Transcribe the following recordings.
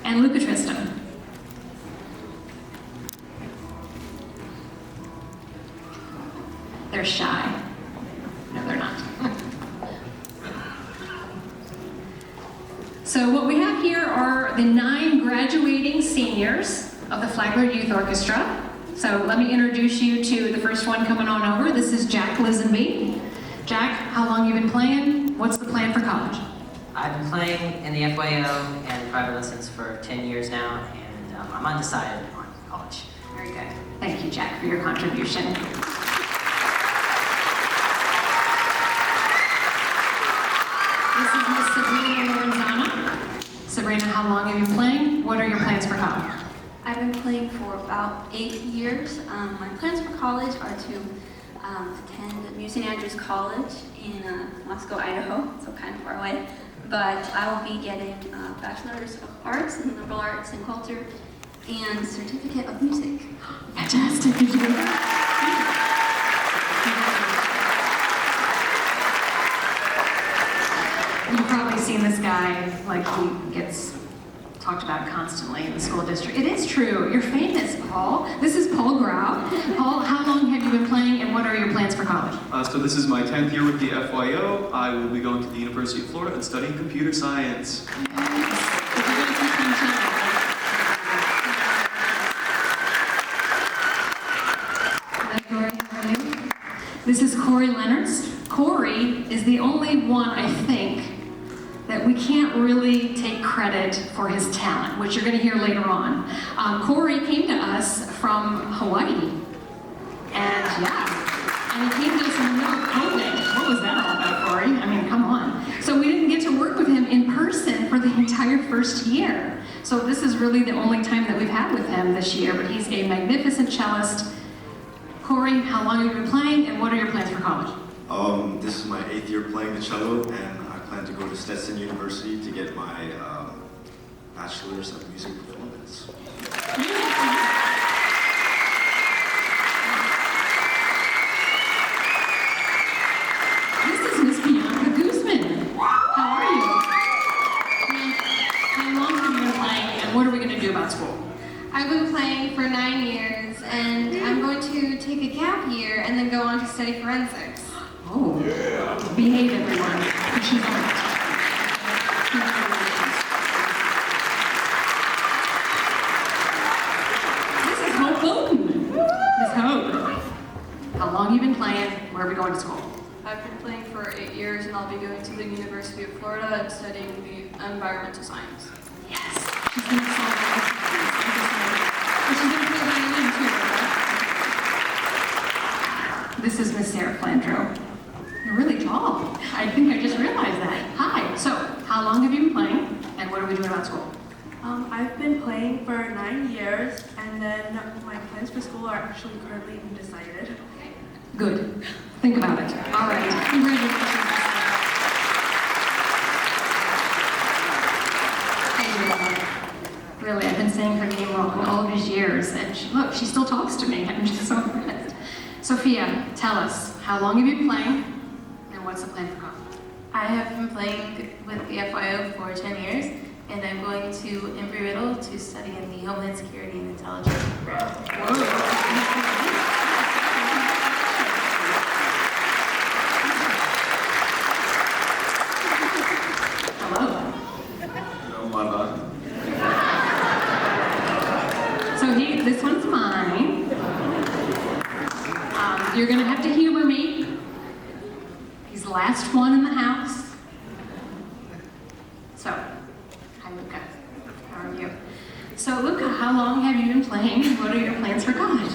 and Luca Tristan. They're shy. No, they're not. So what we have here are the 9 graduating seniors of the Flagler Youth Orchestra. So let me introduce you to the first one coming on over. This is Jack Lisenby. Jack, how long have you been playing? What's the plan for college? I've been playing in the FYO and private lessons for 10 years now, and I'm undecided on college. Very good. Thank you, Jack, for your contribution. This is Miss Sabrina Lorenzana. Sabrina, how long have you been playing? What are your plans for college? I've been playing for about 8 years. My plans for college are to attend St. Andrews College in Moscow, Idaho, so kind of far away. But I will be getting a Bachelor's of Arts in Liberal Arts and Culture and Certificate of Music. Fantastic. Did you do that? You've probably seen this guy, like he gets talked about constantly in the school district. It is true. You're famous, Paul. This is Paul Grau. Paul, how long have you been playing and what are your plans for college? So this is my 10th year with the FYO. I will be going to the University of Florida and studying computer science. This is Corey Leonards. Corey is the only one, I think, that we can't really take credit for his talent, which you're going to hear later on. Corey came to us from Hawaii, and and he came to us in the middle of COVID. What was that all about, Corey? I mean, come on. So we didn't get to work with him in person for the entire first year. So this is really the only time that we've had with him this year, but he's a magnificent cellist. Corey, how long have you been playing, and what are your plans for college? This is my 8th year playing the cello, and I plan to go to Stetson University to get my Bachelor's of Music Performance. This is Miss Bianca Guzman. How are you? How long have you been playing, and what are we going to do about school? I've been playing for 9 years, and I'm going to take a gap year and then go on to study forensics. Oh, yeah. Behave, everyone. She's on it. This is Hope Bowden. Miss Hope, how long have you been playing? Where are we going to school? I've been playing for 8 years, and I'll be going to the University of Florida and studying the environmental science. Yes. She's going to solve all the She's going to play violin too, right? This is Miss Sarah Flandreau. You're really tall. I think I just realized that. Hi. So, how long have you been playing, and what are we doing about school? I've been playing for 9 years, and then my plans for school are actually currently undecided. Good. Think about it. All right. Congratulations. Really, I've been saying her name wrong all these years, and look, she still talks to me. I'm just so impressed. Sophia, tell us, how long have you been playing, and what's the plan for college? I have been playing with the FYO for 10 years, and I'm going to Embry-Riddle to study in the Homeland Security and Intelligence program. Hello. Hello, Mother. So this one's mine. You're gonna have to humor me. He's the last one in the house. So, hi Luca, how are you? So Luca, how long have you been playing, and what are your plans for college?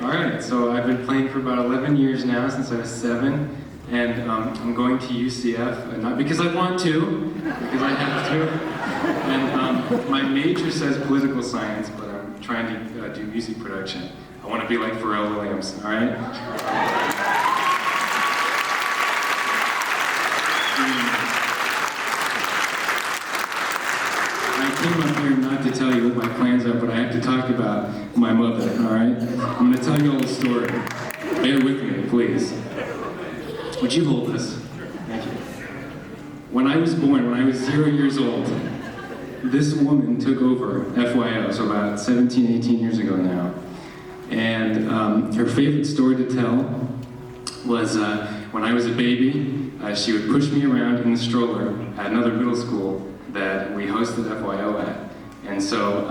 All right, so I've been playing for about 11 years now, since I was 7, and I'm going to UCF, not because I want to, because I have to. And my major says political science, but I'm trying to do music production. I want to be like Pharrell Williams, all right? I came up here not to tell you what my plans are, but I have to talk about my mother, all right? I'm going to tell you all the story. Bear with me, please. Would you hold this? Thank you. When I was born, when I was 0 years old, this woman took over FYO, so about 17, 18 years ago now. And her favorite story to tell was when I was a baby, she would push me around in the stroller at another middle school that we hosted FYO at. And so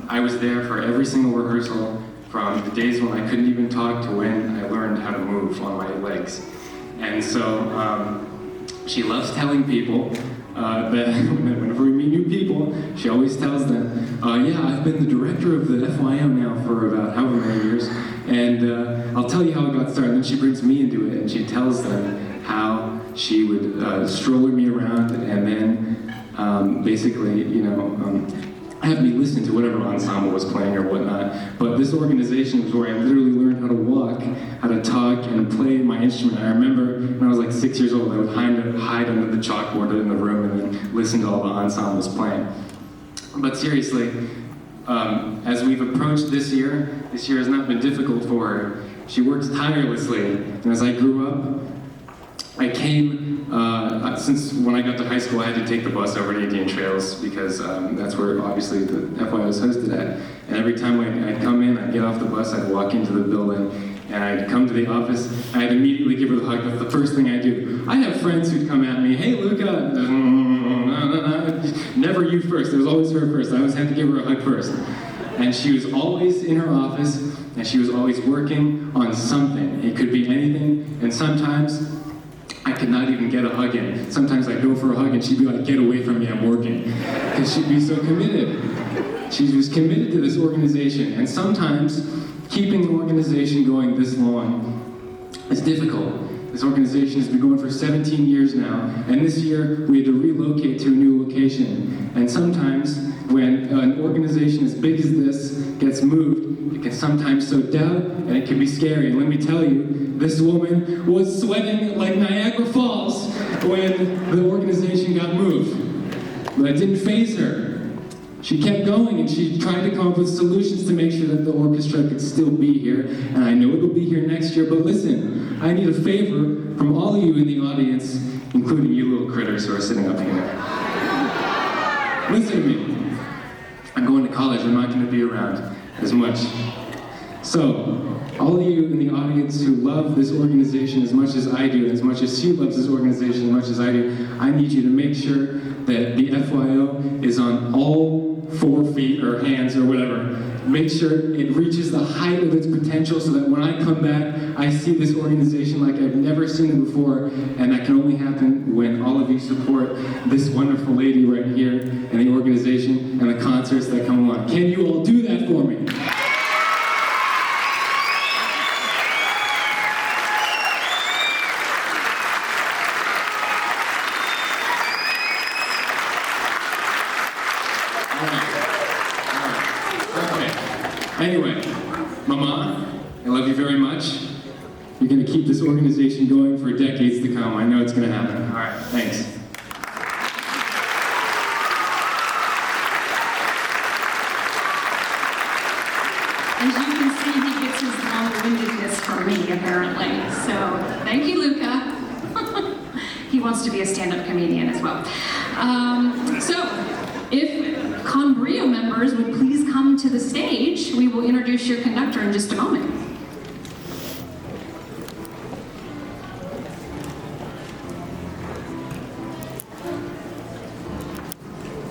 I was there for every single rehearsal, from the days when I couldn't even talk to when I learned how to move on my legs. And so she loves telling people that whenever we meet new people, she always tells them, yeah, I've been the director of the FYO now for about however many years, and I'll tell you how it got started. Then she brings me into it, and she tells them how she would stroller me around, and then basically, have me listen to whatever ensemble was playing or whatnot. But this organization was where I literally learned how to walk, how to talk, and play my instrument. I remember when I was like 6 years old, I would hide under the chalkboard in the room and then listen to all the ensembles playing. But seriously, as we've approached this year has not been difficult for her. She works tirelessly, and as I grew up, I came, since when I got to high school, I had to take the bus over to Indian Trails because that's where obviously the FYO was hosted at. And every time I'd come in, I'd get off the bus, I'd walk into the building, and I'd come to the office, I'd immediately give her the hug. That's the first thing I do. I have friends who'd come at me, hey Luca, never you first, it was always her first. I always had to give her a hug first. And she was always in her office, and she was always working on something. It could be anything, and sometimes I could not even get a hug in. Sometimes I'd go for a hug and she'd be like, get away from me, I'm working. Because she'd be so committed. She was committed to this organization. And sometimes keeping the organization going this long is difficult. This organization has been going for 17 years now. And this year we had to relocate to a new location. And sometimes when an organization as big as this gets moved, it can sometimes sow doubt and it can be scary. And let me tell you, this woman was sweating like Niagara Falls when the organization got moved. But it didn't faze her. She kept going and she tried to come up with solutions to make sure that the orchestra could still be here. And I know it'll be here next year, but listen, I need a favor from all of you in the audience, including you little critters who are sitting up here. Listen to me. I'm going to college, I'm not going to be around as much. So, all of you in the audience who love this organization as much as I do, and as much as Sue loves this organization as much as I do, I need you to make sure that the FYO is on all 4 feet or hands or whatever. Make sure it reaches the height of its potential so that when I come back, I see this organization like I've never seen it before, and that can only happen when all of you support this wonderful lady right here and the organization and the concerts that come along. Can you all do that for me? Anyway, Mama, I love you very much. You're going to keep this organization going for decades to come. I know it's going to happen. All right, thanks. As you can see, he gets his long-windedness from me, apparently. So, thank you, Luca. He wants to be a stand-up comedian as well. So, if Conbrio members would please come to the stage, we will introduce your conductor in just a moment.